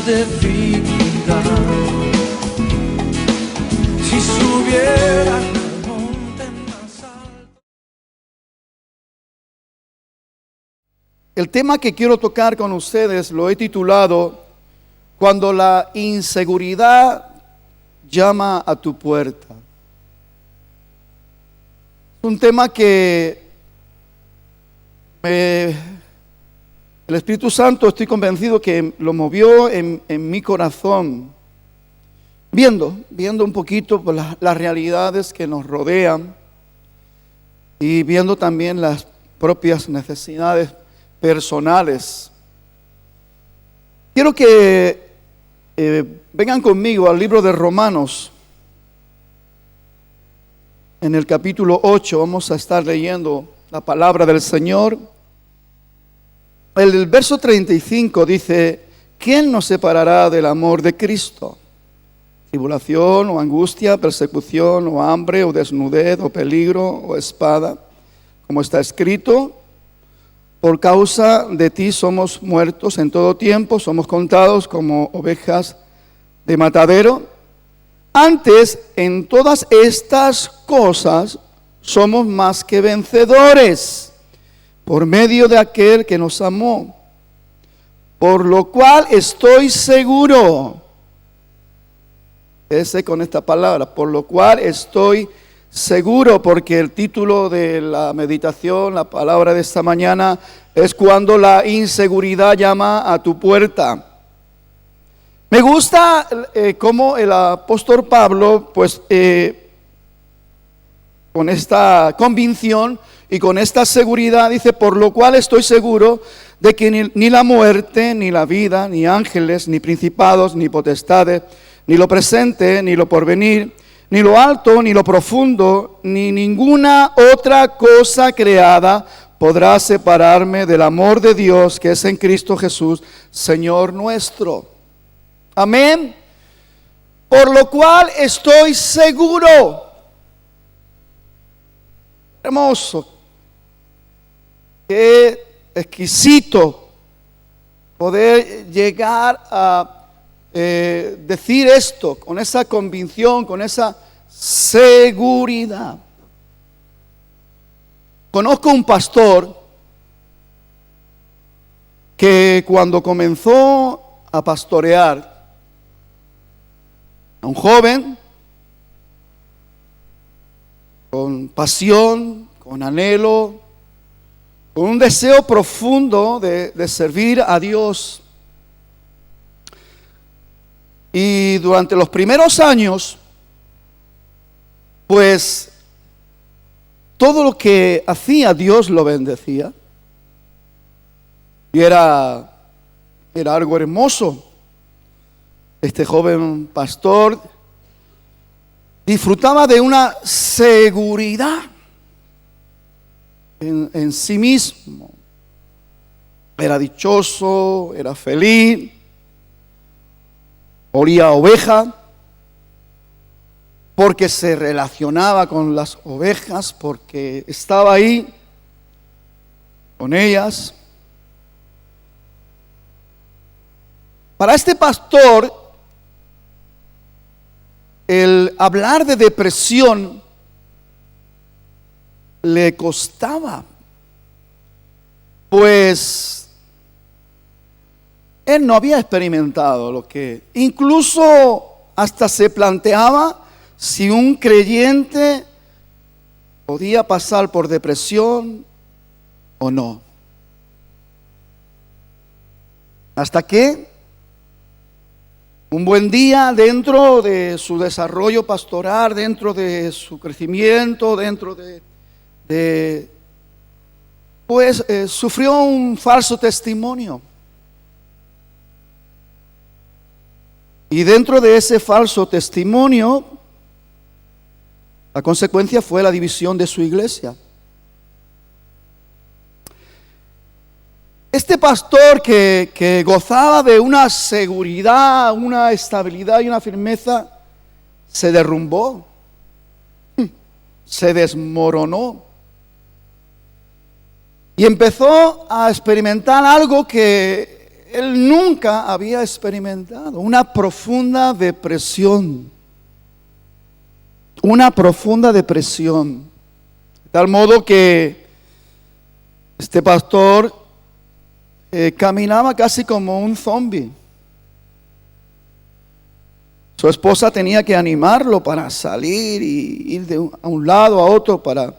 de dignidad. Si subiera al monte más alto. El tema que quiero tocar con ustedes lo he titulado Cuando la inseguridad llama a tu puerta. Es un tema que el Espíritu Santo, estoy convencido que lo movió en mi corazón, viendo un poquito pues, las realidades que nos rodean y viendo también las propias necesidades personales. Quiero que vengan conmigo al libro de Romanos. En el capítulo 8 vamos a estar leyendo la palabra del Señor. El verso 35 dice: ¿quién nos separará del amor de Cristo? Tribulación o angustia, persecución o hambre o desnudez o peligro o espada. Como está escrito: por causa de ti somos muertos en todo tiempo, somos contados como ovejas de matadero. Antes, en todas estas cosas somos más que vencedores por medio de aquel que nos amó. Por lo cual estoy seguro, con esta palabra, por lo cual estoy seguro, porque el título de la meditación, la palabra de esta mañana, es cuando la inseguridad llama a tu puerta. Me gusta cómo el apóstol Pablo, pues, con esta convicción y con esta seguridad, dice: por lo cual estoy seguro de que ni la muerte, ni la vida, ni ángeles, ni principados, ni potestades, ni lo presente, ni lo porvenir, ni lo alto, ni lo profundo, ni ninguna otra cosa creada podrá separarme del amor de Dios que es en Cristo Jesús, Señor nuestro. Amén. Por lo cual estoy seguro. Hermoso. Qué exquisito poder llegar a decir esto con esa convicción, con esa seguridad. Conozco un pastor que cuando comenzó a pastorear a un joven con pasión, con anhelo, con un deseo profundo de servir a Dios. Y durante los primeros años, pues, todo lo que hacía Dios lo bendecía. Y era algo hermoso. Este joven pastor disfrutaba de una seguridad en sí mismo. Era dichoso, era feliz, olía a oveja, porque se relacionaba con las ovejas, porque estaba ahí con ellas. Para este pastor, el hablar de depresión le costaba, pues él no había experimentado lo que, incluso hasta se planteaba si un creyente podía pasar por depresión o no. Hasta que un buen día, dentro de su desarrollo pastoral, dentro de su crecimiento, dentro pues sufrió un falso testimonio. Y dentro de ese falso testimonio, la consecuencia fue la división de su iglesia. Este pastor que gozaba de una seguridad, una estabilidad y una firmeza, se derrumbó, se desmoronó. Y empezó a experimentar algo que él nunca había experimentado una profunda depresión. Una profunda depresión. De tal modo que este pastor caminaba casi como un zombie. Su esposa tenía que animarlo para salir y ir a un lado a otro para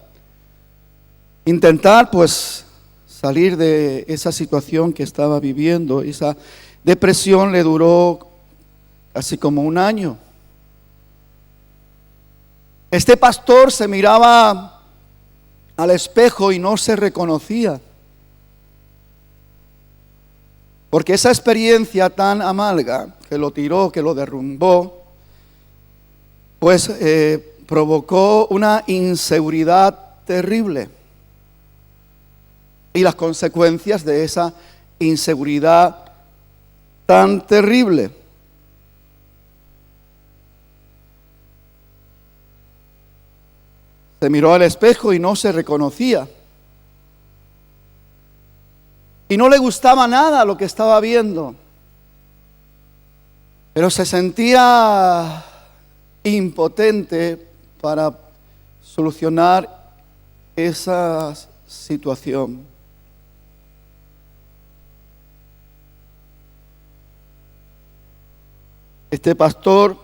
intentar pues salir de esa situación que estaba viviendo. Esa depresión le duró casi como un año. Este pastor se miraba al espejo y no se reconocía. Porque esa experiencia tan amarga que lo tiró, que lo derrumbó, pues provocó una inseguridad terrible. Y las consecuencias de esa inseguridad tan terrible. Se miró al espejo y no se reconocía. Y no le gustaba nada lo que estaba viendo. Pero se sentía impotente para solucionar esa situación. Este pastor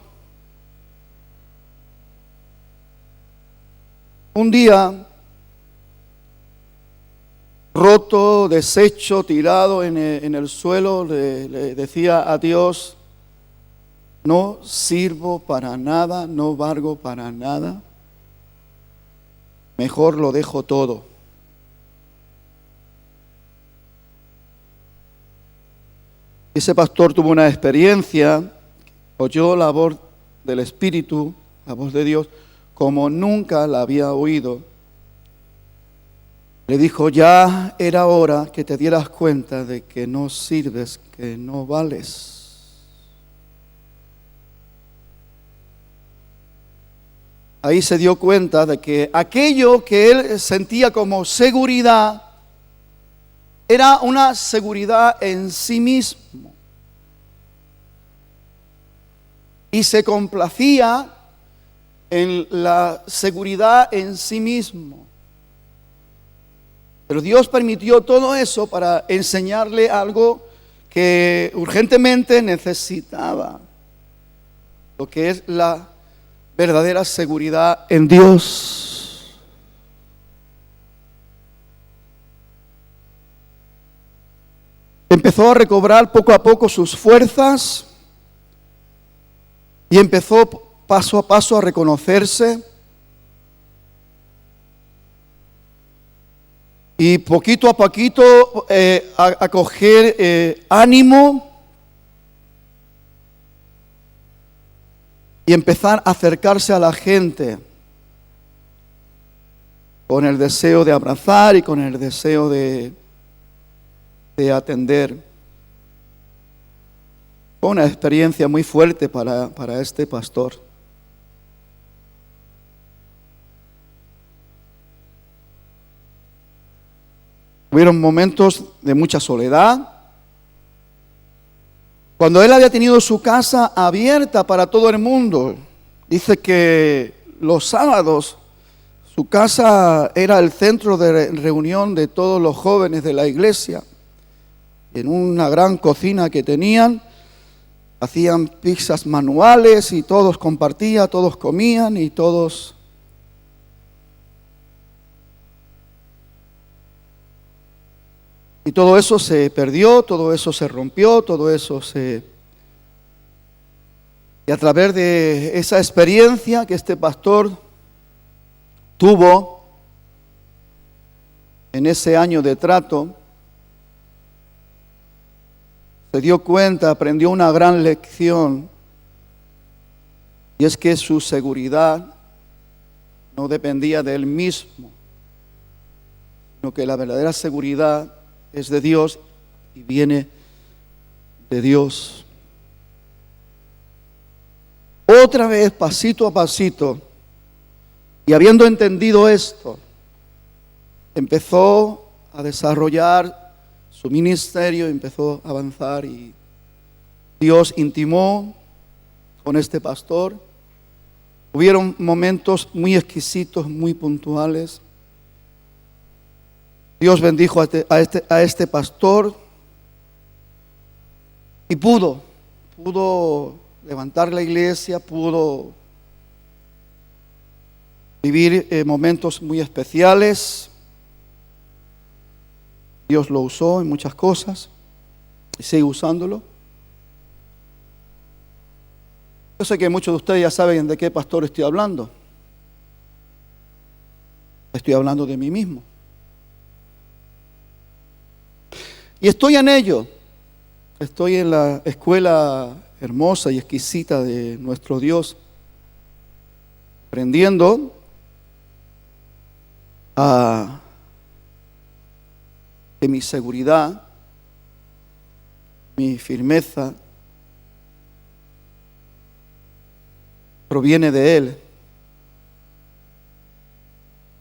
un día, roto, deshecho, tirado en el suelo, le decía a Dios: no sirvo para nada, no valgo para nada, mejor lo dejo todo. Ese pastor tuvo una experiencia, oyó la voz del Espíritu, la voz de Dios, como nunca la había oído. Le dijo: ya era hora que te dieras cuenta de que no sirves, que no vales. Ahí se dio cuenta de que aquello que él sentía como seguridad era una seguridad en sí mismo. Y se complacía en la seguridad en sí mismo. Pero Dios permitió todo eso para enseñarle algo que urgentemente necesitaba, lo que es la verdadera seguridad en Dios. Empezó a recobrar poco a poco sus fuerzas y empezó paso a paso a reconocerse. Y poquito a poquito a coger ánimo y empezar a acercarse a la gente con el deseo de abrazar y con el deseo de atender. Fue una experiencia muy fuerte para este pastor. Hubieron momentos de mucha soledad. Cuando él había tenido su casa abierta para todo el mundo, dice que los sábados su casa era el centro de reunión de todos los jóvenes de la iglesia. En una gran cocina que tenían, hacían pizzas manuales y todos compartían, todos comían y todos... Y todo eso se perdió, todo eso se rompió, todo eso se... Y a través de esa experiencia que este pastor tuvo en ese año de trato, se dio cuenta, aprendió una gran lección, y es que su seguridad no dependía de él mismo, sino que la verdadera seguridad es de Dios y viene de Dios. Otra vez, pasito a pasito, y habiendo entendido esto, empezó a desarrollar su ministerio empezó a avanzar y Dios intimó con este pastor. Hubieron momentos muy exquisitos, muy puntuales. Dios bendijo a este pastor y pudo levantar la iglesia, pudo vivir momentos muy especiales. Dios lo usó en muchas cosas y sigue usándolo. Yo sé que muchos de ustedes ya saben de qué pastor estoy hablando. Estoy hablando de mí mismo. Y estoy en ello. Estoy en la escuela hermosa y exquisita de nuestro Dios, aprendiendo que mi seguridad, mi firmeza, proviene de Él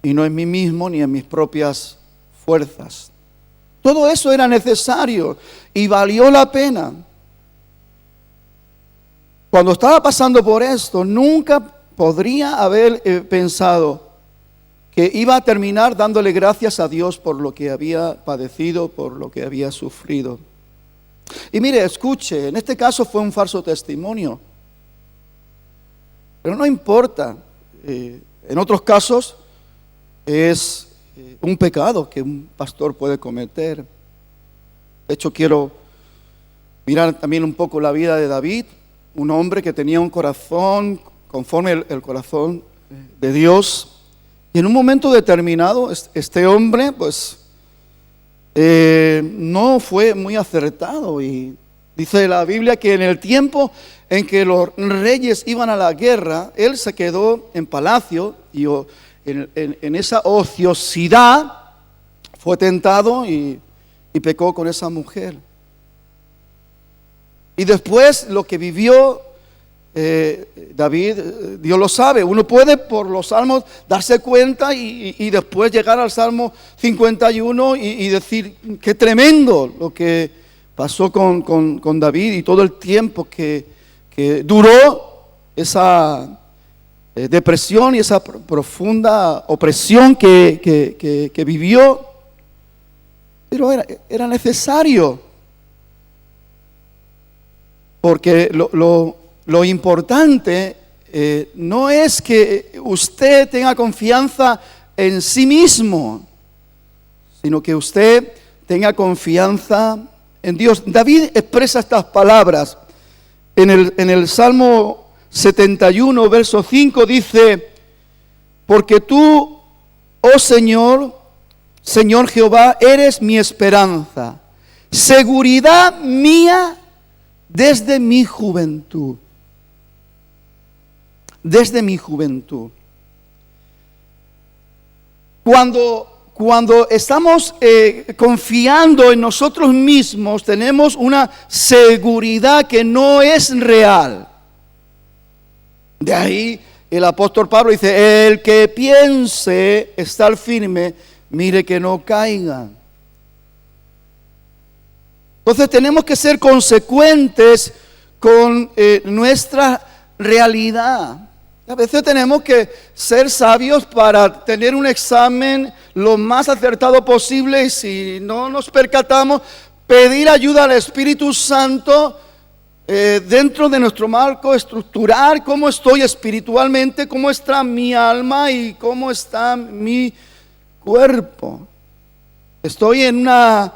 y no en mí mismo ni en mis propias fuerzas. Todo eso era necesario y valió la pena. Cuando estaba pasando por esto, nunca podría haber pensado que iba a terminar dándole gracias a Dios por lo que había padecido, por lo que había sufrido. Y mire, escuche, en este caso fue un falso testimonio. Pero no importa, en otros casos es un pecado que un pastor puede cometer. De hecho, quiero mirar también un poco la vida de David, un hombre que tenía un corazón conforme el corazón de Dios. Y en un momento determinado, este hombre, pues, no fue muy acertado. Y dice la Biblia que en el tiempo en que los reyes iban a la guerra, él se quedó en palacio y en esa ociosidad fue tentado y pecó con esa mujer. Y después lo que vivió David, Dios lo sabe. Uno puede por los salmos darse cuenta y después llegar al Salmo 51 y decir, qué tremendo lo que pasó con David y todo el tiempo que duró esa depresión y esa profunda opresión que vivió. Pero era necesario, porque lo importante no es que usted tenga confianza en sí mismo, sino que usted tenga confianza en Dios. David expresa estas palabras en el Salmo 71, verso 5, dice: porque tú, oh Señor Jehová, eres mi esperanza, seguridad mía desde mi juventud. Desde mi juventud. Cuando estamos confiando en nosotros mismos, tenemos una seguridad que no es real. De ahí el apóstol Pablo dice: el que piense estar firme, mire que no caiga. Entonces tenemos que ser consecuentes con nuestra realidad. A veces tenemos que ser sabios para tener un examen lo más acertado posible, y si no nos percatamos, pedir ayuda al Espíritu Santo dentro de nuestro marco, estructurar cómo estoy espiritualmente, cómo está mi alma y cómo está mi cuerpo. Estoy en una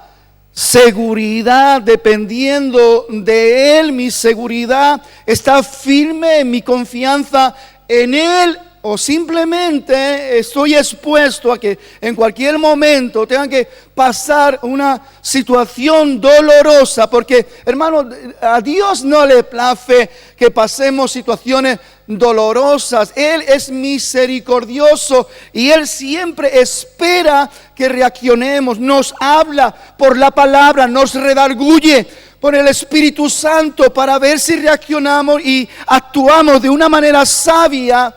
seguridad dependiendo de Él, mi seguridad está firme en mi confianza en Él, o simplemente estoy expuesto a que en cualquier momento tengan que pasar una situación dolorosa, porque hermano, a Dios no le place que pasemos situaciones dolorosas. Él es misericordioso y Él siempre espera que reaccionemos. Nos habla por la palabra, nos redarguye por el Espíritu Santo para ver si reaccionamos y actuamos de una manera sabia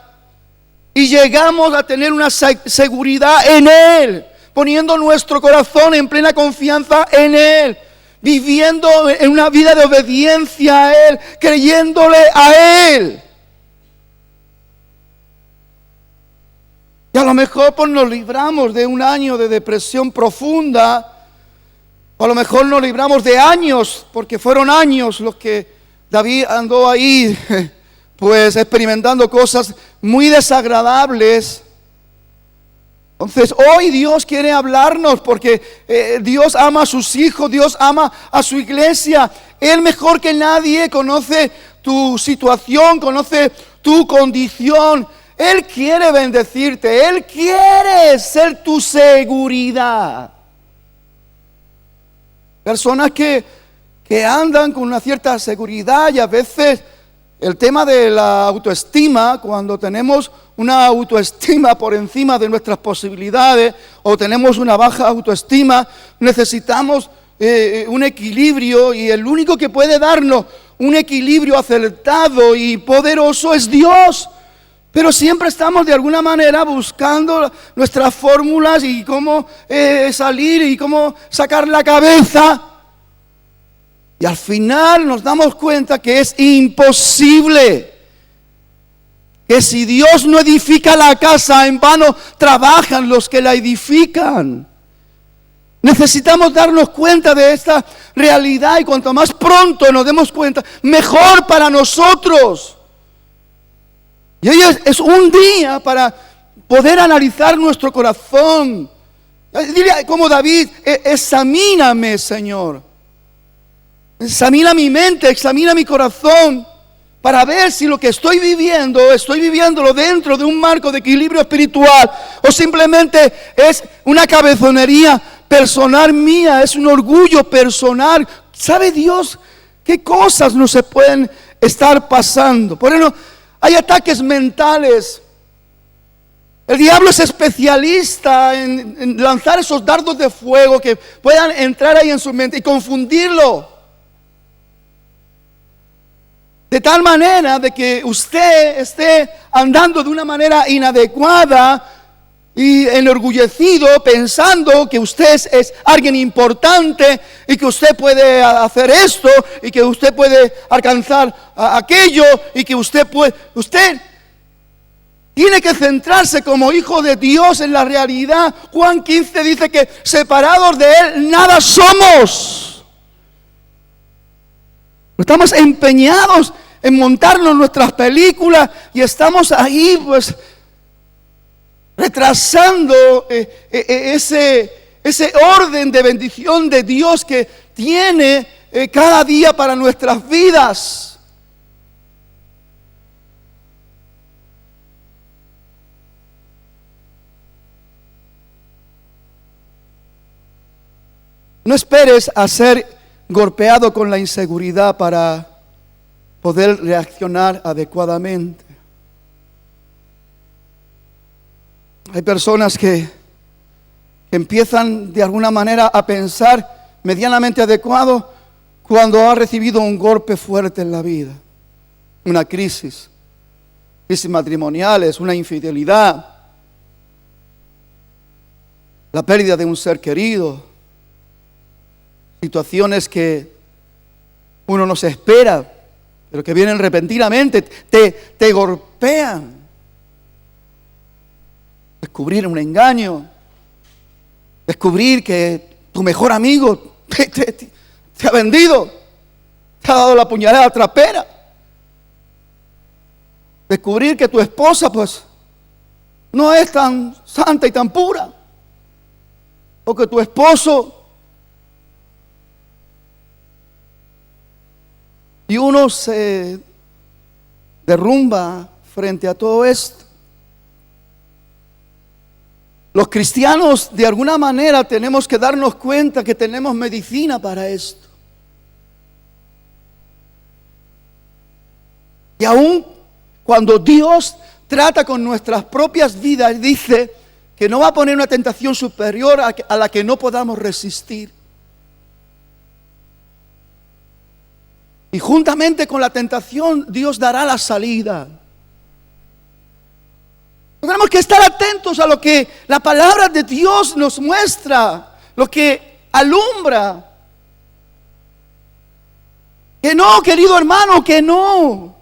y llegamos a tener una seguridad en Él. poniendo nuestro corazón en plena confianza en Él, viviendo en una vida de obediencia a Él, creyéndole a Él. Y a lo mejor pues nos libramos de un año de depresión profunda, o a lo mejor nos libramos de años, porque fueron años los que David andó ahí, pues experimentando cosas muy desagradables. Entonces hoy Dios quiere hablarnos porque Dios ama a sus hijos, Dios ama a su iglesia. Él mejor que nadie conoce tu situación, conoce tu condición. Él quiere bendecirte, Él quiere ser tu seguridad. Personas que andan con una cierta seguridad y a veces el tema de la autoestima, cuando tenemos una autoestima por encima de nuestras posibilidades o tenemos una baja autoestima, necesitamos un equilibrio, y el único que puede darnos un equilibrio acertado y poderoso es Dios. Pero siempre estamos de alguna manera buscando nuestras fórmulas y cómo salir y cómo sacar la cabeza. Y al final nos damos cuenta que es imposible. Que si Dios no edifica la casa, en vano trabajan los que la edifican. Necesitamos darnos cuenta de esta realidad, y cuanto más pronto nos demos cuenta, mejor para nosotros. Y hoy es un día para poder analizar nuestro corazón. Dile como David: examíname, Señor. Examina mi mente, examina mi corazón, para ver si lo que estoy viviéndolo dentro de un marco de equilibrio espiritual, o simplemente es una cabezonería personal mía, es un orgullo personal. ¿Sabe Dios qué cosas no se pueden estar pasando? Por ejemplo, hay ataques mentales. El diablo es especialista en lanzar esos dardos de fuego que puedan entrar ahí en su mente y confundirlo. De tal manera de que usted esté andando de una manera inadecuada y enorgullecido, pensando que usted es alguien importante y que usted puede hacer esto y que usted puede alcanzar aquello y que usted tiene que centrarse como hijo de Dios en la realidad. Juan 15 dice que separados de Él nada somos. Estamos empeñados en montarnos nuestras películas y estamos ahí pues retrasando ese orden de bendición de Dios que tiene cada día para nuestras vidas. No esperes a ser golpeado con la inseguridad para poder reaccionar adecuadamente. Hay personas que empiezan de alguna manera a pensar medianamente adecuado cuando ha recibido un golpe fuerte en la vida, una crisis matrimoniales, una infidelidad, la pérdida de un ser querido, situaciones que uno no se espera, pero que vienen repentinamente, te golpean. Descubrir un engaño, descubrir que tu mejor amigo te ha vendido, te ha dado la puñalada trapera. Descubrir que tu esposa pues no es tan santa y tan pura, o que tu esposo, y uno se derrumba frente a todo esto. Los cristianos de alguna manera tenemos que darnos cuenta que tenemos medicina para esto. Y aún cuando Dios trata con nuestras propias vidas, dice que no va a poner una tentación superior a la que no podamos resistir. Y juntamente con la tentación, Dios dará la salida. Tenemos que estar atentos a lo que la palabra de Dios nos muestra, lo que alumbra. Que no, querido hermano, que no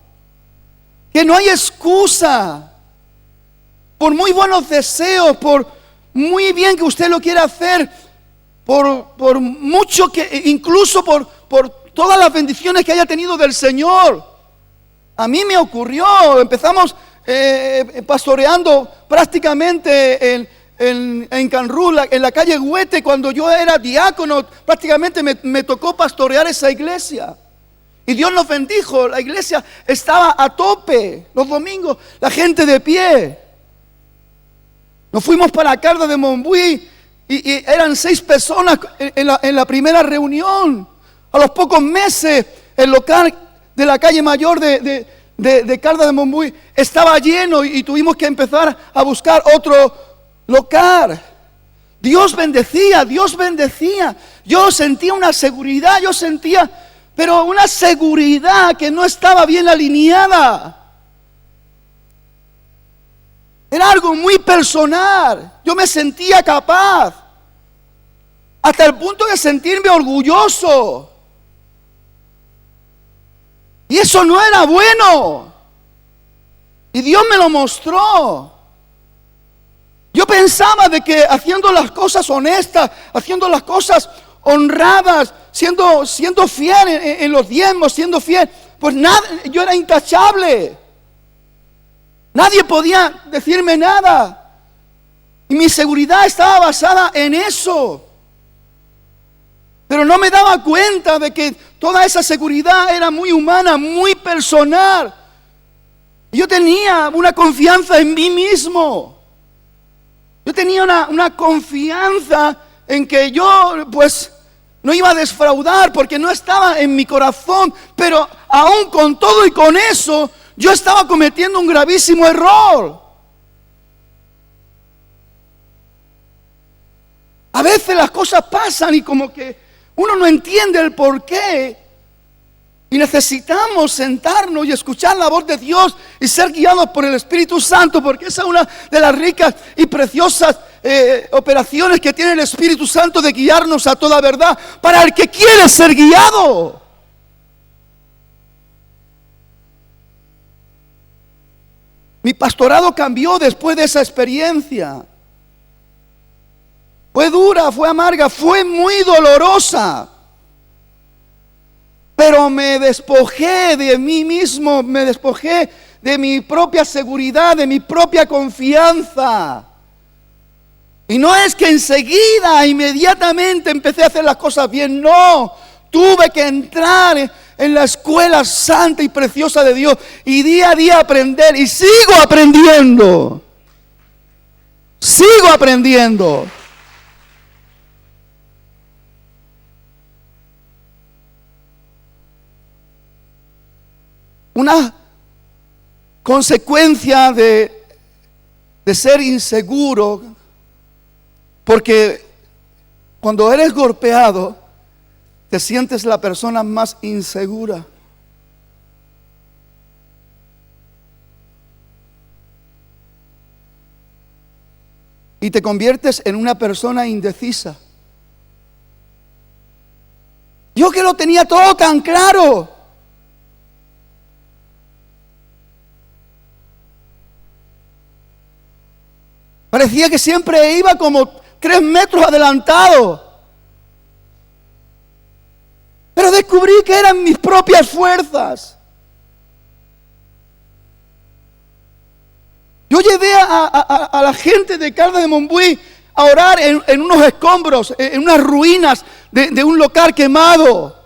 hay excusa. Por muy buenos deseos, por muy bien que usted lo quiera hacer, por mucho que, incluso por todas las bendiciones que haya tenido del Señor. A mí me ocurrió, empezamos pastoreando prácticamente en Canrú, en la calle Huete, cuando yo era diácono, prácticamente me tocó pastorear esa iglesia. Y Dios nos bendijo, la iglesia estaba a tope, los domingos, la gente de pie. Nos fuimos para Caldas de Montbui y eran 6 personas en la primera reunión. A los pocos meses, el local de la calle mayor de Caldas de Montbui estaba lleno y tuvimos que empezar a buscar otro local. Dios bendecía. Yo sentía una seguridad, pero una seguridad que no estaba bien alineada. Era algo muy personal. Yo me sentía capaz, hasta el punto de sentirme orgulloso. Y eso no era bueno. Y Dios me lo mostró. Yo pensaba de que haciendo las cosas honestas, haciendo las cosas honradas, siendo fiel en los diezmos, siendo fiel, pues nada, yo era intachable. Nadie podía decirme nada. Y mi seguridad estaba basada en eso. Pero no me daba cuenta de que toda esa seguridad era muy humana, muy personal. Yo tenía una confianza en mí mismo. Yo tenía una confianza en que yo pues no iba a defraudar porque no estaba en mi corazón. Pero aún con todo y con eso, yo estaba cometiendo un gravísimo error. A veces las cosas pasan y como que uno no entiende el por qué. Y necesitamos sentarnos y escuchar la voz de Dios y ser guiados por el Espíritu Santo, porque esa es una de las ricas y preciosas operaciones que tiene el Espíritu Santo de guiarnos a toda verdad para el que quiere ser guiado. Mi pastorado cambió después de esa experiencia. Fue dura, fue amarga, fue muy dolorosa. Pero me despojé de mí mismo, me despojé de mi propia seguridad, de mi propia confianza. Y no es que enseguida, inmediatamente empecé a hacer las cosas bien, no. Tuve que entrar en la escuela santa y preciosa de Dios y día a día aprender, y sigo aprendiendo. Sigo aprendiendo. Una consecuencia de ser inseguro, porque cuando eres golpeado, te sientes la persona más insegura. Y te conviertes en una persona indecisa. Yo que lo tenía todo tan claro. Parecía que siempre iba como 3 metros adelantado. Pero descubrí que eran mis propias fuerzas. Yo llevé a la gente de Caldas de Montbui a orar en unos escombros, en unas ruinas de un local quemado.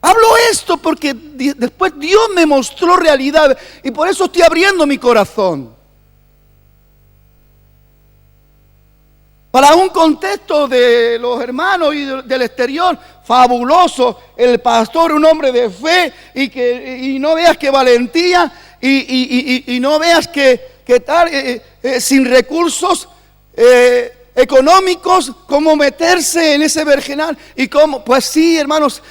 Hablo esto porque después Dios me mostró realidad y por eso estoy abriendo mi corazón. Para un contexto de los hermanos y del exterior, fabuloso, el pastor, un hombre de fe, y no veas qué valentía, y no veas que tal, sin recursos económicos, cómo meterse en ese vergenal, y cómo, pues sí, hermanos,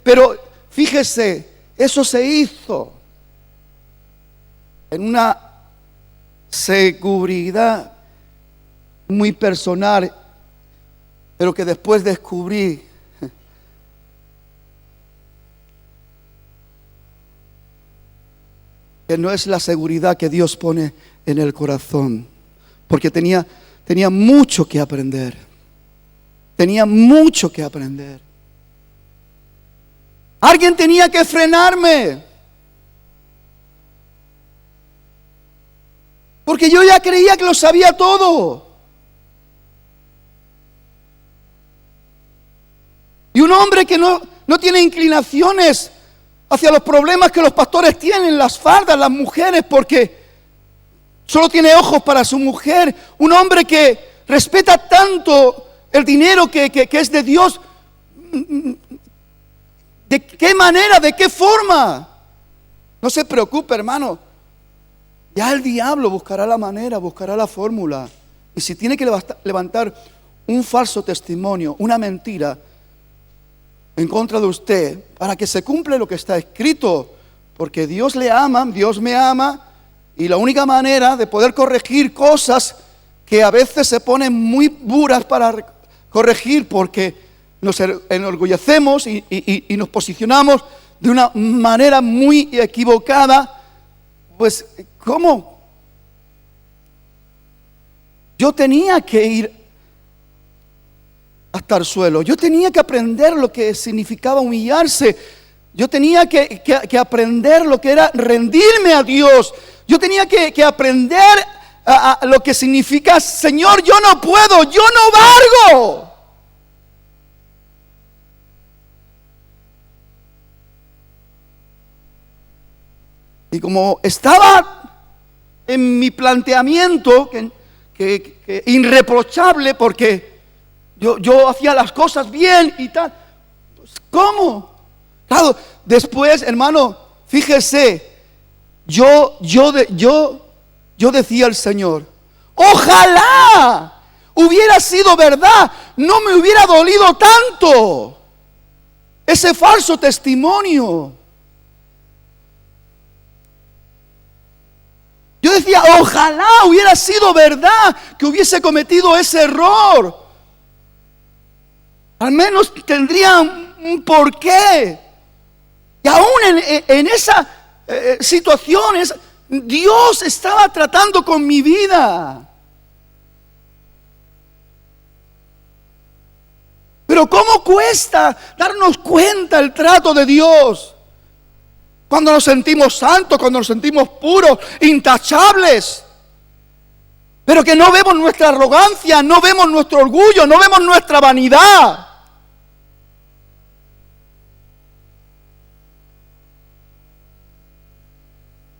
pero fíjese, eso se hizo. en una seguridad muy personal, pero que después descubrí que no es la seguridad que Dios pone en el corazón, porque tenía mucho que aprender. Tenía mucho que aprender. Alguien tenía que frenarme, porque yo ya creía que lo sabía todo. Y un hombre que no tiene inclinaciones hacia los problemas que los pastores tienen, las fardas, las mujeres, porque solo tiene ojos para su mujer. Un hombre que respeta tanto el dinero que es de Dios. ¿De qué manera? ¿De qué forma? No se preocupe, hermano. Ya el diablo buscará la manera, buscará la fórmula. Y si tiene que levantar un falso testimonio, una mentira en contra de usted, para que se cumpla lo que está escrito, porque Dios le ama, Dios me ama, y la única manera de poder corregir cosas que a veces se ponen muy duras para corregir, porque nos enorgullecemos y nos posicionamos de una manera muy equivocada, pues ¿cómo? Yo tenía que ir hasta el suelo. Yo tenía que aprender lo que significaba humillarse. Yo tenía que aprender lo que era rendirme a Dios. Yo tenía que aprender a lo que significa: Señor, yo no puedo, yo no valgo. Y como estaba en mi planteamiento, que irreprochable, porque yo hacía las cosas bien y tal. Pues, ¿cómo? Claro, después, hermano, fíjese, yo decía al Señor: ojalá hubiera sido verdad, no me hubiera dolido tanto ese falso testimonio. Yo decía: ojalá hubiera sido verdad que hubiese cometido ese error. Al menos tendría un porqué. Y aún en esa situación, Dios estaba tratando con mi vida. Pero ¿cómo cuesta darnos cuenta el trato de Dios? Cuando nos sentimos santos, cuando nos sentimos puros, intachables. Pero que no vemos nuestra arrogancia, no vemos nuestro orgullo, no vemos nuestra vanidad.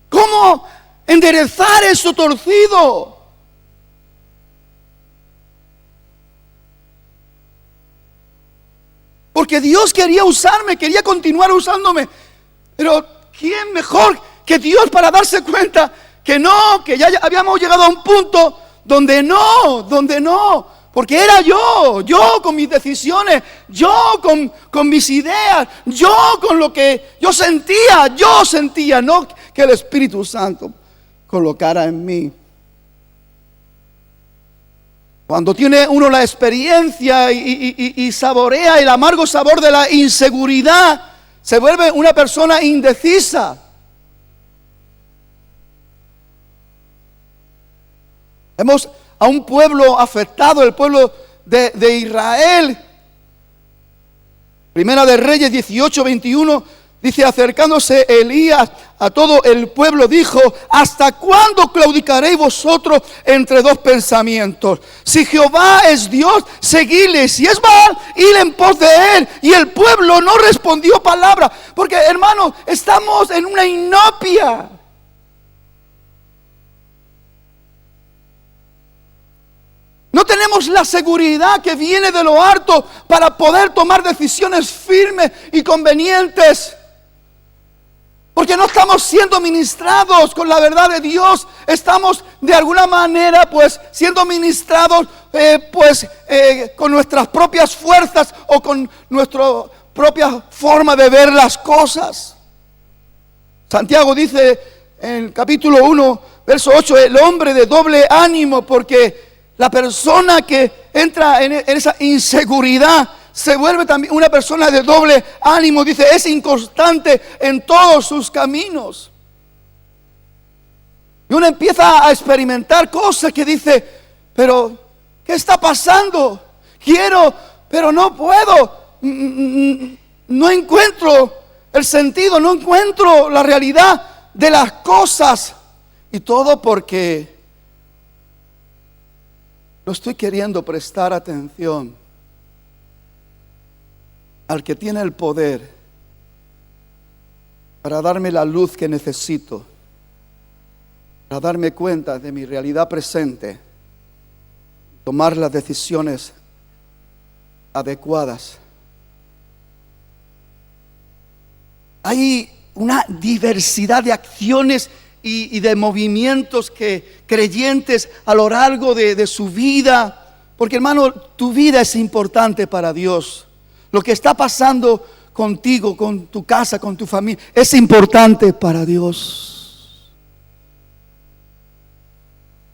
¿Cómo enderezar eso torcido? Porque Dios quería usarme, quería continuar usándome. Pero ¿quién mejor que Dios para darse cuenta que no, que ya habíamos llegado a un punto donde no? Porque era yo con mis decisiones, yo con mis ideas, yo con lo que yo sentía, no que el Espíritu Santo colocara en mí. Cuando tiene uno la experiencia y saborea el amargo sabor de la inseguridad, se vuelve una persona indecisa. Vemos a un pueblo afectado, el pueblo de Israel. Primera de Reyes 18:21 dice: acercándose Elías a todo el pueblo, dijo: ¿hasta cuándo claudicaréis vosotros entre dos pensamientos? Si Jehová es Dios, seguidle; si es Baal, id en pos de él. Y el pueblo no respondió palabra. Porque, hermanos, estamos en una inopia. No tenemos la seguridad que viene de lo alto para poder tomar decisiones firmes y convenientes. Porque no estamos siendo ministrados con la verdad de Dios. Estamos de alguna manera pues siendo ministrados con nuestras propias fuerzas o con nuestra propia forma de ver las cosas. Santiago dice en el capítulo 1, verso 8, el hombre de doble ánimo, porque la persona que entra en esa inseguridad se vuelve también una persona de doble ánimo. Dice, es inconstante en todos sus caminos. Y uno empieza a experimentar cosas que dice, pero ¿qué está pasando? Quiero, pero no puedo. No encuentro el sentido, no encuentro la realidad de las cosas. Y todo porque no estoy queriendo prestar atención al que tiene el poder para darme la luz que necesito, para darme cuenta de mi realidad presente, tomar las decisiones adecuadas. Hay una diversidad de acciones y de movimientos que creyentes a lo largo de su vida, porque hermano, tu vida es importante para Dios. Lo que está pasando contigo, con tu casa, con tu familia, es importante para Dios.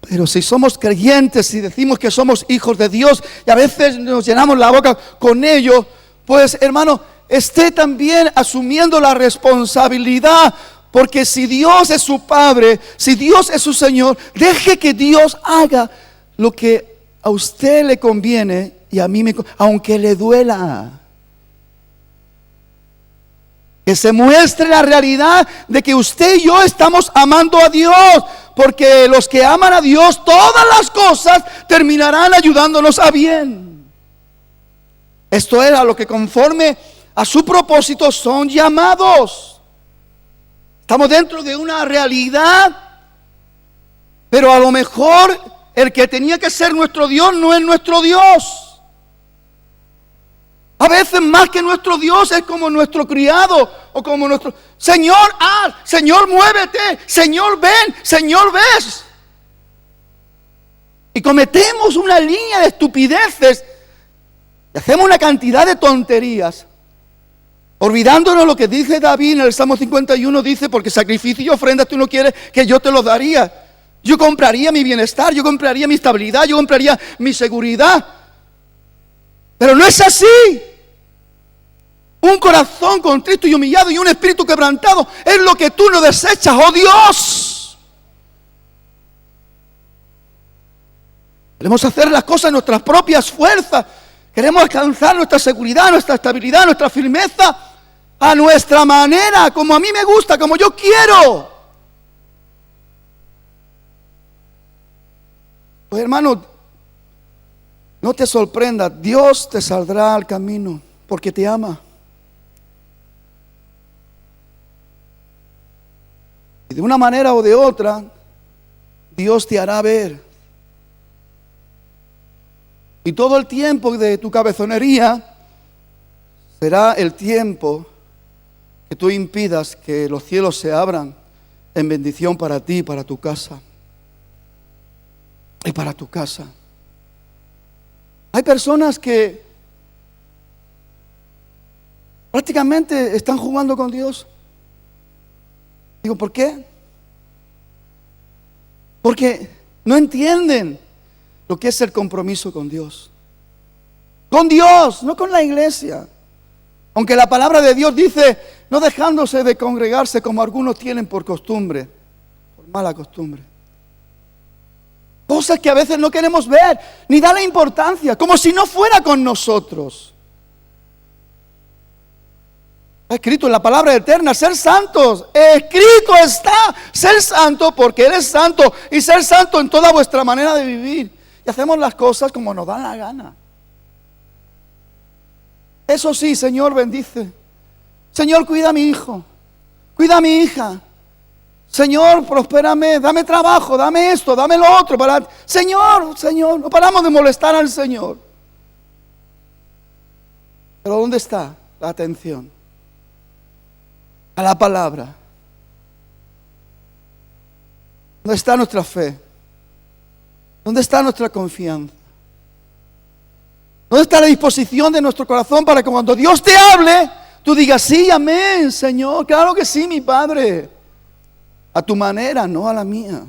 Pero si somos creyentes y decimos que somos hijos de Dios y a veces nos llenamos la boca con ello, pues hermano, esté también asumiendo la responsabilidad. Porque si Dios es su Padre, si Dios es su Señor, deje que Dios haga lo que a usted le conviene y a mí aunque le duela. Que se muestre la realidad de que usted y yo estamos amando a Dios. Porque los que aman a Dios, todas las cosas terminarán ayudándonos a bien. Esto era lo que conforme a su propósito son llamados. Estamos dentro de una realidad, pero a lo mejor el que tenía que ser nuestro Dios no es nuestro Dios. A veces más que nuestro Dios es como nuestro criado o como nuestro Señor, Señor, muévete, Señor, ven, Señor, ves. Y cometemos una línea de estupideces y hacemos una cantidad de tonterías. Olvidándonos lo que dice David en el Salmo 51, dice, porque sacrificio y ofrenda tú no quieres, que yo te lo daría. Yo compraría mi bienestar, yo compraría mi estabilidad, yo compraría mi seguridad. Pero no es así. Un corazón contrito y humillado y un espíritu quebrantado es lo que tú no desechas, oh Dios. Queremos hacer las cosas en nuestras propias fuerzas. Queremos alcanzar nuestra seguridad, nuestra estabilidad, nuestra firmeza a nuestra manera, como a mí me gusta, como yo quiero. Pues hermano, no te sorprenda, Dios te saldrá al camino porque te ama. Y de una manera o de otra, Dios te hará ver. Y todo el tiempo de tu cabezonería será el tiempo que tú impidas que los cielos se abran en bendición para ti, para tu casa. Y para tu casa. Hay personas que prácticamente están jugando con Dios. Digo, ¿por qué? Porque no entienden lo que es el compromiso con Dios. Con Dios, no con la iglesia. Aunque la palabra de Dios dice, no dejándose de congregarse como algunos tienen por costumbre, por mala costumbre. Cosas que a veces no queremos ver, ni darle importancia, como si no fuera con nosotros. Está escrito en la palabra eterna, ser santos. Escrito está, ser santo porque Él es santo y ser santo en toda vuestra manera de vivir. Y hacemos las cosas como nos dan la gana. Eso sí, Señor, bendice. Señor, cuida a mi hijo. Cuida a mi hija. Señor, prospérame. Dame trabajo, dame esto, dame lo otro. Señor, no paramos de molestar al Señor. Pero ¿dónde está la atención? A la palabra. ¿Dónde está nuestra fe? ¿Dónde está nuestra confianza? ¿Dónde está la disposición de nuestro corazón para que cuando Dios te hable, tú digas, sí, amén, Señor, claro que sí, mi Padre? a tu manera, no a la mía.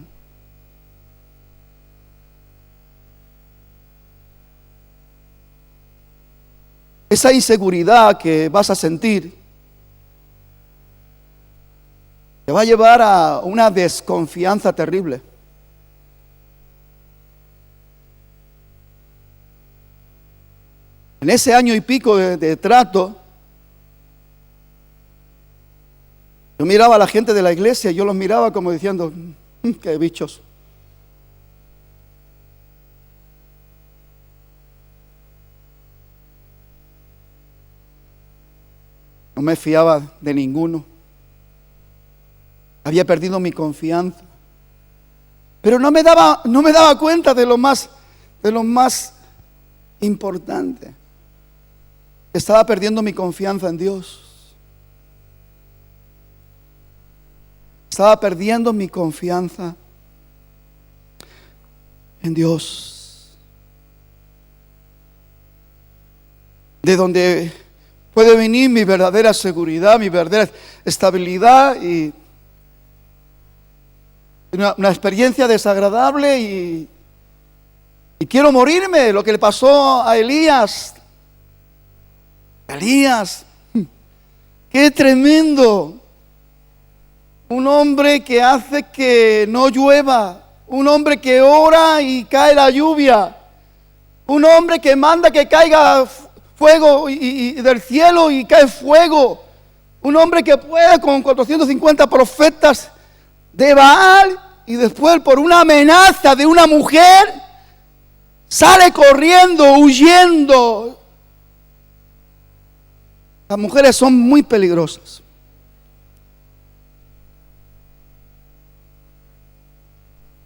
Esa inseguridad que vas a sentir te va a llevar a una desconfianza terrible. En ese año y pico de trato, yo miraba a la gente de la iglesia y yo los miraba como diciendo, qué bichos. No me fiaba de ninguno. Había perdido mi confianza. Pero no me daba cuenta de lo más importante. Estaba perdiendo mi confianza en Dios. Estaba perdiendo mi confianza en Dios. De donde puede venir mi verdadera seguridad, mi verdadera estabilidad y una experiencia desagradable y quiero morirme. Lo que le pasó a Elías. Elías, qué tremendo. Un hombre que hace que no llueva. Un hombre que ora y cae la lluvia. Un hombre que manda que caiga fuego y del cielo y cae fuego. Un hombre que puede con 450 profetas de Baal y después por una amenaza de una mujer sale corriendo, huyendo. Las mujeres son muy peligrosas.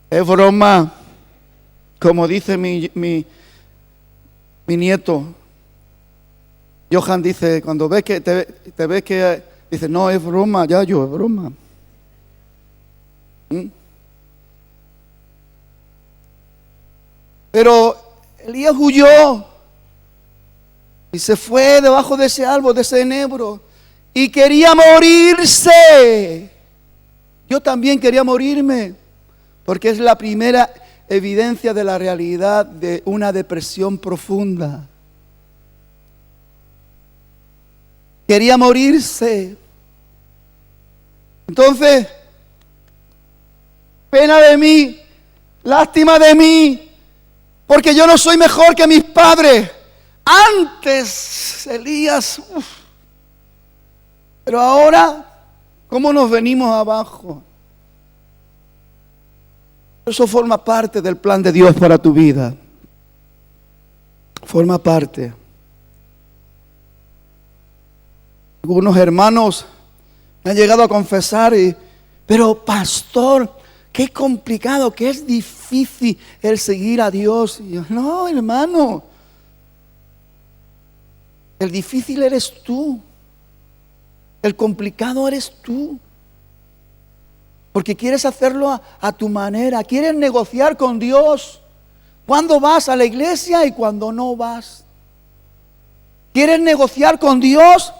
Es broma, como dice mi nieto. Johan dice, cuando ve que te ve que dice, no, es broma, Yayo, es broma. Pero Elías huyó y se fue debajo de ese árbol, de ese enebro, y quería morirse. Yo también quería morirme, porque es la primera evidencia de la realidad de una depresión profunda. Quería morirse. Entonces, pena de mí, lástima de mí, porque yo no soy mejor que mis padres. Antes, Elías, pero ahora, ¿cómo nos venimos abajo? Eso forma parte del plan de Dios para tu vida. Forma parte. Algunos hermanos me han llegado a confesar, pero pastor, qué complicado, qué es difícil el seguir a Dios. Y yo, no, hermano, el difícil eres tú, el complicado eres tú, porque quieres hacerlo a tu manera, quieres negociar con Dios cuando vas a la iglesia y cuando no vas. Quieres negociar con Dios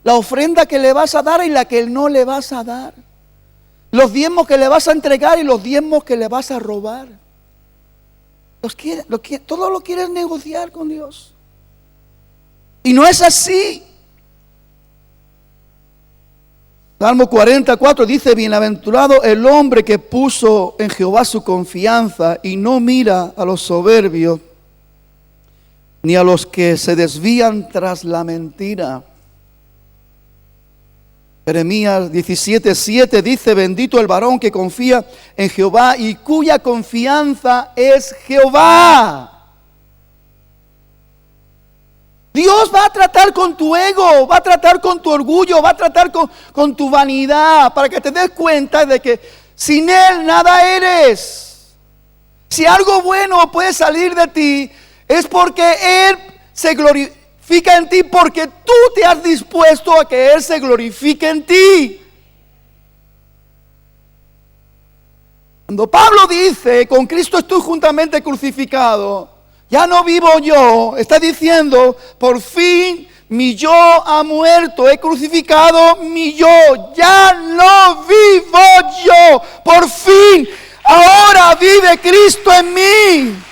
la ofrenda que le vas a dar y la que no le vas a dar. Los diezmos que le vas a entregar y los diezmos que le vas a robar. Todo lo quieres negociar con Dios. Y no es así. Salmo 44 dice, bienaventurado el hombre que puso en Jehová su confianza y no mira a los soberbios, ni a los que se desvían tras la mentira. Jeremías 17:7 dice, bendito el varón que confía en Jehová y cuya confianza es Jehová. Dios va a tratar con tu ego, va a tratar con tu orgullo, va a tratar con tu vanidad, para que te des cuenta de que sin Él nada eres. Si algo bueno puede salir de ti, es porque Él se glorifica en ti, porque tú te has dispuesto a que Él se glorifique en ti. Cuando Pablo dice, con Cristo estoy juntamente crucificado, ya no vivo yo, está diciendo, por fin Mi yo ha muerto, he crucificado mi yo. Ya no vivo yo. Por fin, ahora vive Cristo en mí.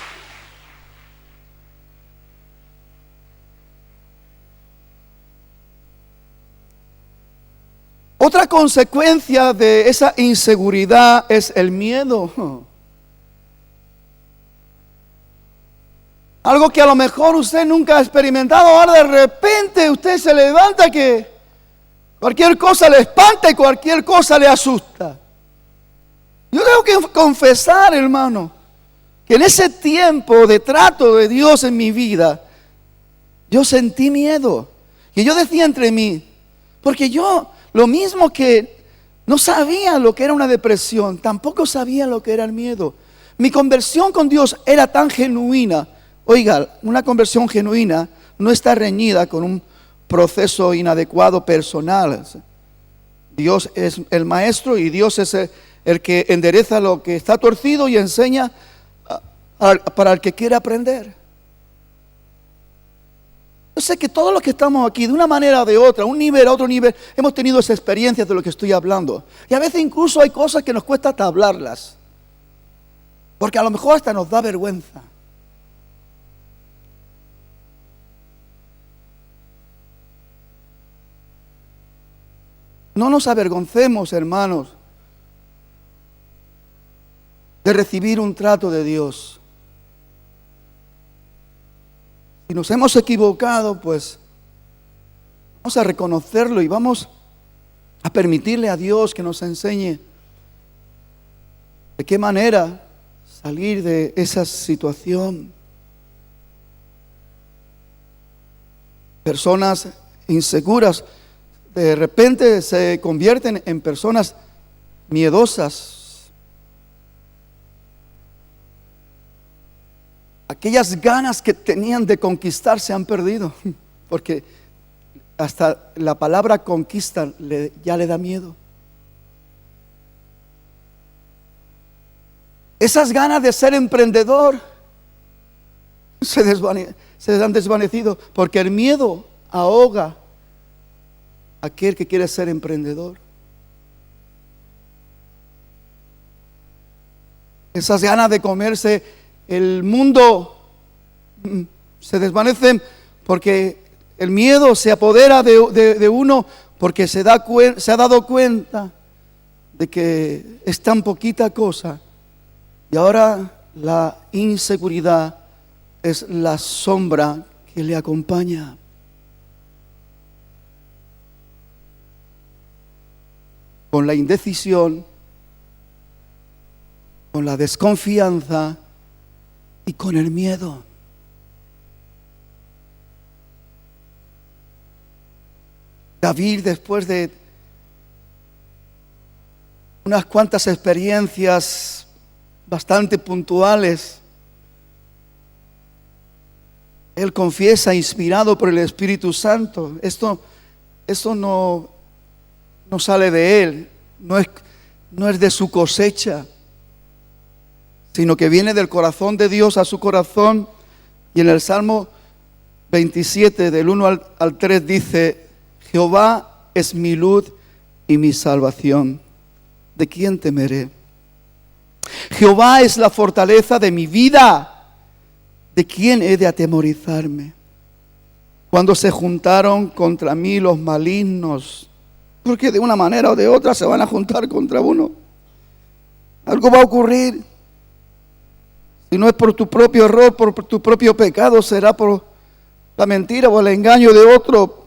Otra consecuencia de esa inseguridad es el miedo. Algo que a lo mejor usted nunca ha experimentado. Ahora de repente usted se levanta que cualquier cosa le espanta y cualquier cosa le asusta. Yo tengo que confesar, hermano, que en ese tiempo de trato de Dios en mi vida, yo sentí miedo. Y yo decía entre mí, porque yo, lo mismo que no sabía lo que era una depresión, tampoco sabía lo que era el miedo. Mi conversión con Dios era tan genuina. Oiga, una conversión genuina no está reñida con un proceso inadecuado personal. Dios es el maestro y Dios es el que endereza lo que está torcido y enseña para el que quiere aprender. Yo sé que todos los que estamos aquí, de una manera o de otra, un nivel a otro nivel, hemos tenido esa experiencia de lo que estoy hablando. Y a veces incluso hay cosas que nos cuesta hasta hablarlas, porque a lo mejor hasta nos da vergüenza. No nos avergoncemos, hermanos, de recibir un trato de Dios. Si nos hemos equivocado, pues vamos a reconocerlo y vamos a permitirle a Dios que nos enseñe de qué manera salir de esa situación. Personas inseguras de repente se convierten en personas miedosas. Aquellas ganas que tenían de conquistar se han perdido, porque hasta la palabra conquista ya le da miedo. Esas ganas de ser emprendedor se han desvanecido, porque el miedo ahoga a aquel que quiere ser emprendedor. Esas ganas de comerse el mundo se desvanecen porque el miedo se apodera de uno, porque se ha dado cuenta de que es tan poquita cosa. Y ahora la inseguridad es la sombra que le acompaña. Con la indecisión, con la desconfianza y con el miedo. David, después de unas cuantas experiencias bastante puntuales, él confiesa, inspirado por el Espíritu Santo. Esto no sale de él, no es de su cosecha, sino que viene del corazón de Dios a su corazón. Y en el Salmo 27, del 1 al 3 dice: Jehová es mi luz y mi salvación, ¿de quién temeré? Jehová es la fortaleza de mi vida, ¿de quién he de atemorizarme? Cuando se juntaron contra mí los malignos, porque de una manera o de otra se van a juntar contra uno. Algo va a ocurrir. Si no es por tu propio error, por tu propio pecado, será por la mentira o el engaño de otro.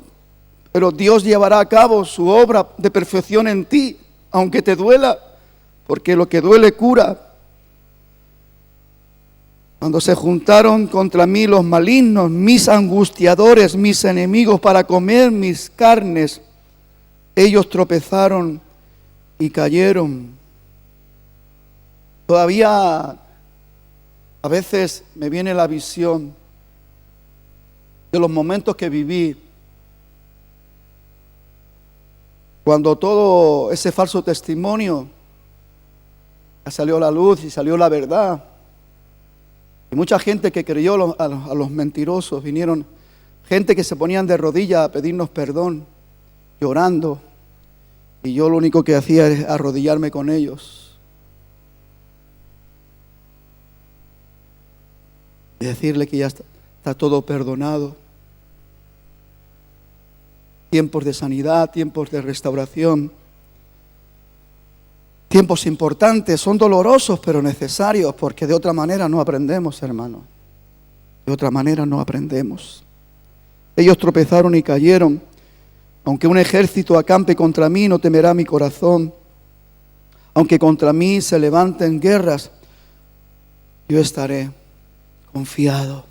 Pero Dios llevará a cabo su obra de perfección en ti, aunque te duela, porque lo que duele cura. Cuando se juntaron contra mí los malignos, mis angustiadores, mis enemigos, para comer mis carnes, ellos tropezaron y cayeron. Todavía a veces me viene la visión de los momentos que viví cuando todo ese falso testimonio salió a la luz y salió la verdad. Y mucha gente que creyó a los mentirosos vinieron gente que se ponían de rodillas a pedirnos perdón, llorando, y yo lo único que hacía es arrodillarme con ellos y decirle que ya está todo perdonado. Tiempos de sanidad, tiempos de restauración, tiempos importantes, son dolorosos pero necesarios, porque de otra manera no aprendemos, hermano. De otra manera no aprendemos. Ellos tropezaron y cayeron. Aunque un ejército acampe contra mí, no temerá mi corazón. Aunque contra mí se levanten guerras, yo estaré confiado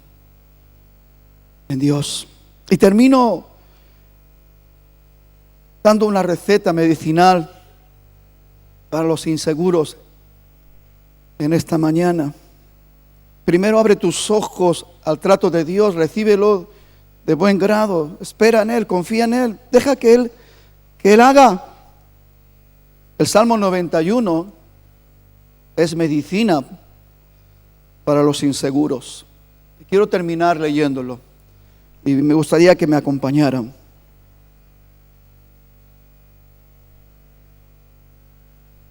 en Dios. Y termino dando una receta medicinal para los inseguros en esta mañana. Primero, abre tus ojos al trato de Dios, recíbelo de buen grado, espera en Él, confía en Él, deja que Él haga. El Salmo 91 es medicina para los inseguros. Quiero terminar leyéndolo y me gustaría que me acompañaran.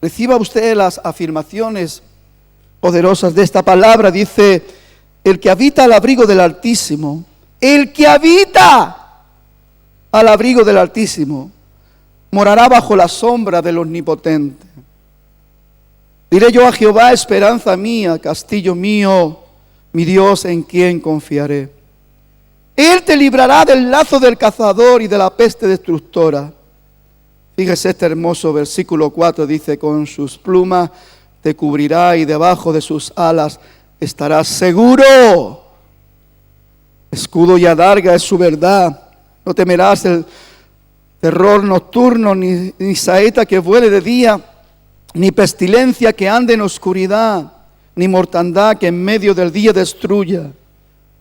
Reciba usted las afirmaciones poderosas de esta palabra. Dice: el que habita al abrigo del Altísimo, el que habita al abrigo del Altísimo, morará bajo la sombra del Omnipotente. Diré yo a Jehová, esperanza mía, castillo mío, mi Dios en quien confiaré. Él te librará del lazo del cazador y de la peste destructora. Fíjese este hermoso versículo 4, dice: con sus plumas te cubrirá y debajo de sus alas estarás seguro. Escudo y adarga es su verdad. No temerás el terror nocturno, ni saeta que vuele de día, ni pestilencia que ande en oscuridad, ni mortandad que en medio del día destruya.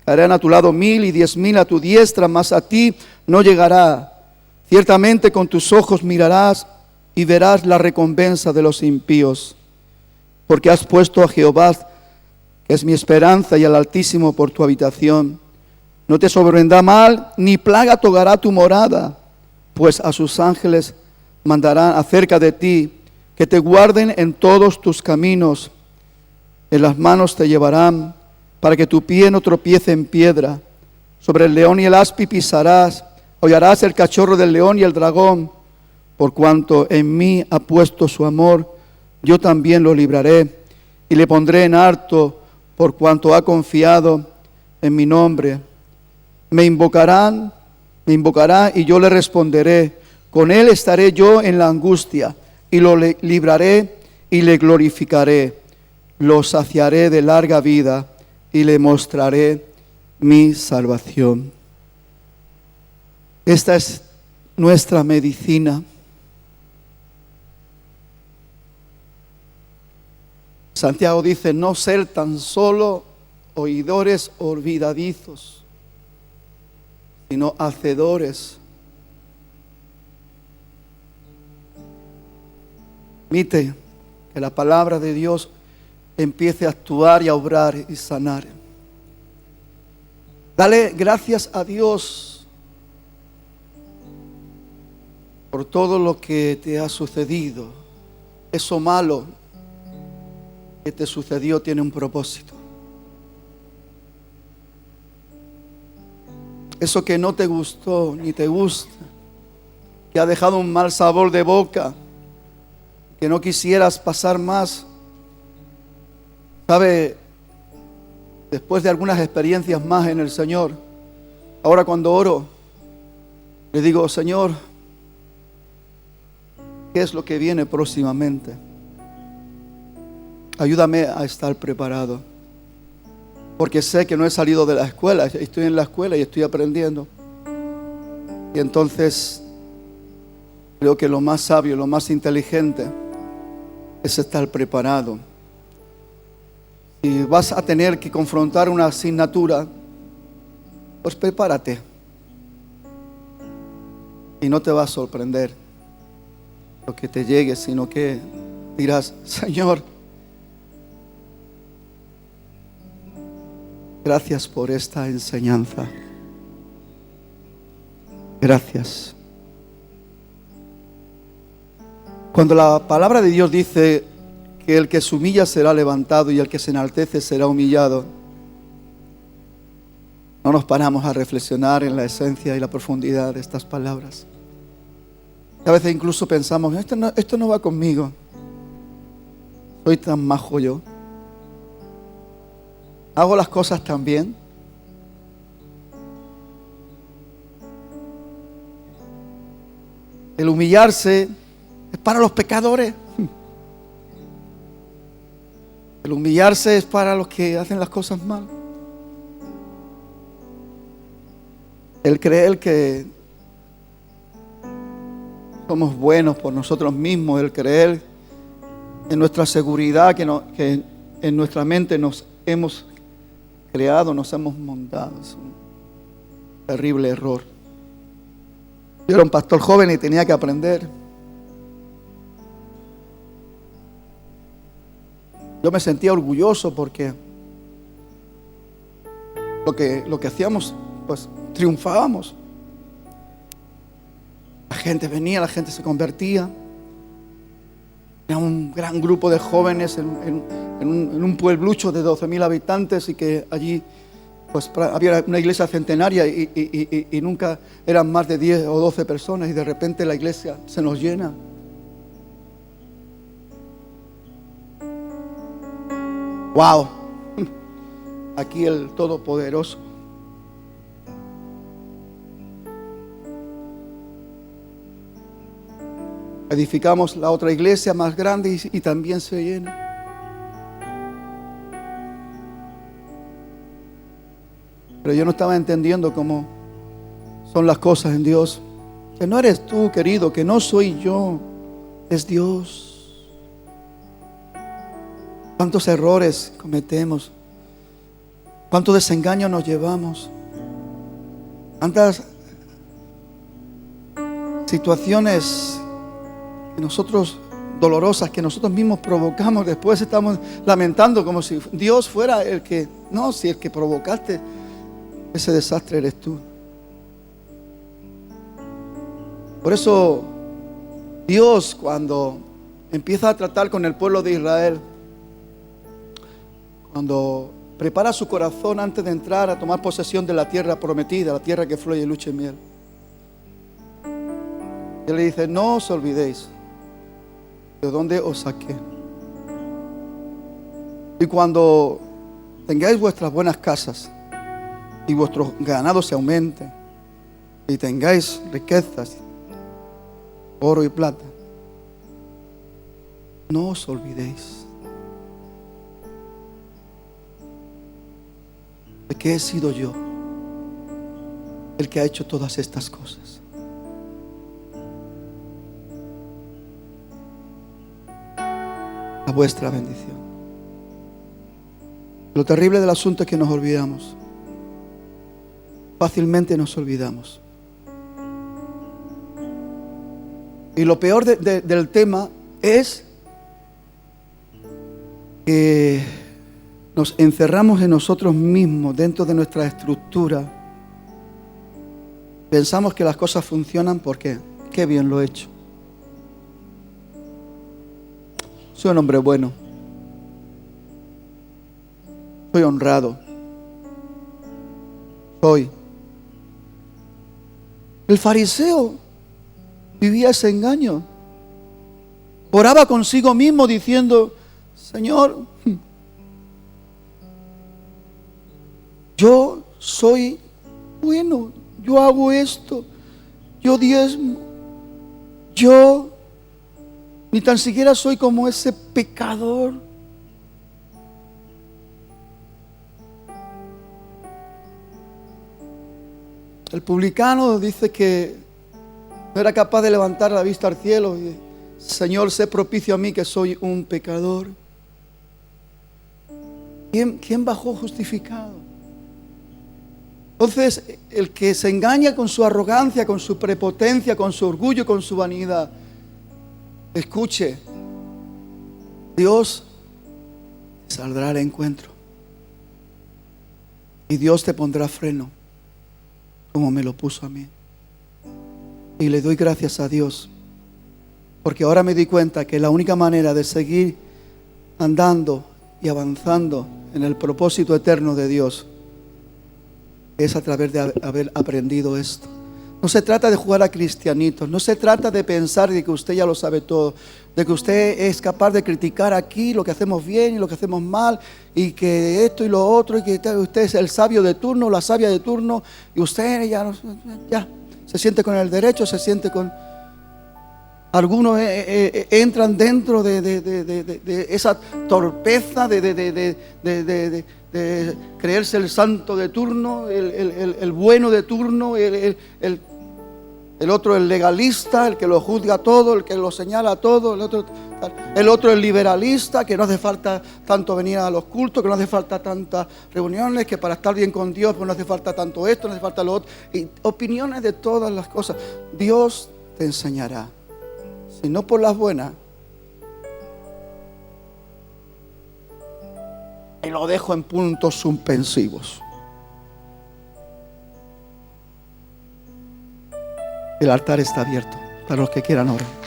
Caerán a tu lado 1000 y 10,000 a tu diestra, mas a ti no llegará. Ciertamente con tus ojos mirarás y verás la recompensa de los impíos, porque has puesto a Jehová, que es mi esperanza, y al Altísimo por tu habitación. No te sobrevendrá mal, ni plaga tocará tu morada, pues a sus ángeles mandarán acerca de ti, que te guarden en todos tus caminos. En las manos te llevarán, para que tu pie no tropiece en piedra. Sobre el león y el aspi pisarás, hollarás el cachorro del león y el dragón. Por cuanto en mí ha puesto su amor, yo también lo libraré, y le pondré en alto, por cuanto ha confiado en mi nombre. Me invocará y yo le responderé. Con él estaré yo en la angustia, y lo libraré y le glorificaré. Lo saciaré de larga vida y le mostraré mi salvación. Esta es nuestra medicina. Santiago dice: no ser tan solo oidores olvidadizos, sino hacedores. Permite que la palabra de Dios empiece a actuar y a obrar y sanar. Dale gracias a Dios por todo lo que te ha sucedido. Eso malo que te sucedió tiene un propósito. Eso que no te gustó ni te gusta, que ha dejado un mal sabor de boca, que no quisieras pasar más. ¿Sabe? Después de algunas experiencias más en el Señor, ahora cuando oro, le digo: Señor, ¿qué es lo que viene próximamente? Ayúdame a estar preparado, porque sé que no he salido de la escuela, estoy en la escuela y estoy aprendiendo. Y entonces creo que lo más sabio, lo más inteligente es estar preparado. Si vas a tener que confrontar una asignatura, pues prepárate. Y no te va a sorprender lo que te llegue, sino que dirás: Señor, gracias por esta enseñanza. Gracias. Cuando la palabra de Dios dice que el que se humilla será levantado y el que se enaltece será humillado, no nos paramos a reflexionar en la esencia y la profundidad de estas palabras. A veces incluso pensamos, esto no va conmigo. Soy tan majo yo. ¿Hago las cosas tan bien? El humillarse es para los pecadores. El humillarse es para los que hacen las cosas mal. El creer que somos buenos por nosotros mismos, el creer en nuestra seguridad que en nuestra mente nos hemos creado, nos hemos montado. Es un terrible error. Yo era un pastor joven y tenía que aprender. Yo me sentía orgulloso porque lo que hacíamos, pues triunfábamos. La gente venía, la gente se convertía. Era un gran grupo de jóvenes en un pueblucho de 12.000 habitantes y que allí pues había una iglesia centenaria y nunca eran más de 10 o 12 personas y de repente la iglesia se nos llena. ¡Wow! Aquí el Todopoderoso. Edificamos la otra iglesia más grande y también se llena. Pero yo no estaba entendiendo cómo son las cosas en Dios. Que no eres tú, querido, que no soy yo, es Dios. Cuántos errores cometemos, cuánto desengaño nos llevamos, cuántas situaciones dolorosas que nosotros mismos provocamos. Después estamos lamentando como si Dios fuera el que, no, si el que provocaste ese desastre eres tú. Por eso Dios, cuando empieza a tratar con el pueblo de Israel, cuando prepara su corazón antes de entrar a tomar posesión de la tierra prometida, la tierra que fluye leche y miel, Él le dice: no os olvidéis de dónde os saqué. Y cuando tengáis vuestras buenas casas y vuestros ganados se aumenten y tengáis riquezas, oro y plata, no os olvidéis de que he sido yo el que ha hecho todas estas cosas. A vuestra bendición. Lo terrible del asunto es que nos olvidamos. Fácilmente nos olvidamos. Y lo peor del tema es que nos encerramos en nosotros mismos, dentro de nuestra estructura. Pensamos que las cosas funcionan porque qué bien lo he hecho. Soy un hombre bueno. Soy honrado. Soy. El fariseo vivía ese engaño. Oraba consigo mismo diciendo: Señor, yo soy bueno, yo hago esto, yo diezmo, yo ni tan siquiera soy como ese pecador. El publicano dice que no era capaz de levantar la vista al cielo y: Señor, sé propicio a mí que soy un pecador. ¿Quién bajó justificado? Entonces, el que se engaña con su arrogancia, con su prepotencia, con su orgullo, con su vanidad, escuche, Dios te saldrá al encuentro y Dios te pondrá freno, como me lo puso a mí. Y le doy gracias a Dios, porque ahora me di cuenta que la única manera de seguir andando y avanzando en el propósito eterno de Dios es a través de haber aprendido esto. No se trata de jugar a cristianitos, no se trata de pensar de que usted ya lo sabe todo, de que usted es capaz de criticar aquí lo que hacemos bien y lo que hacemos mal, y que esto y lo otro, y que usted es el sabio de turno, la sabia de turno, y usted ya se siente con el derecho, se siente con... Algunos entran dentro de esa torpeza de creerse el santo de turno, el bueno de turno, el otro el legalista, el que lo juzga todo, el que lo señala todo, el otro el liberalista, que no hace falta tanto venir a los cultos, que no hace falta tantas reuniones, que para estar bien con Dios pues no hace falta tanto esto, no hace falta lo otro, y opiniones de todas las cosas. Dios te enseñará, si no por las buenas. Y lo dejo en puntos suspensivos. El altar está abierto para los que quieran orar.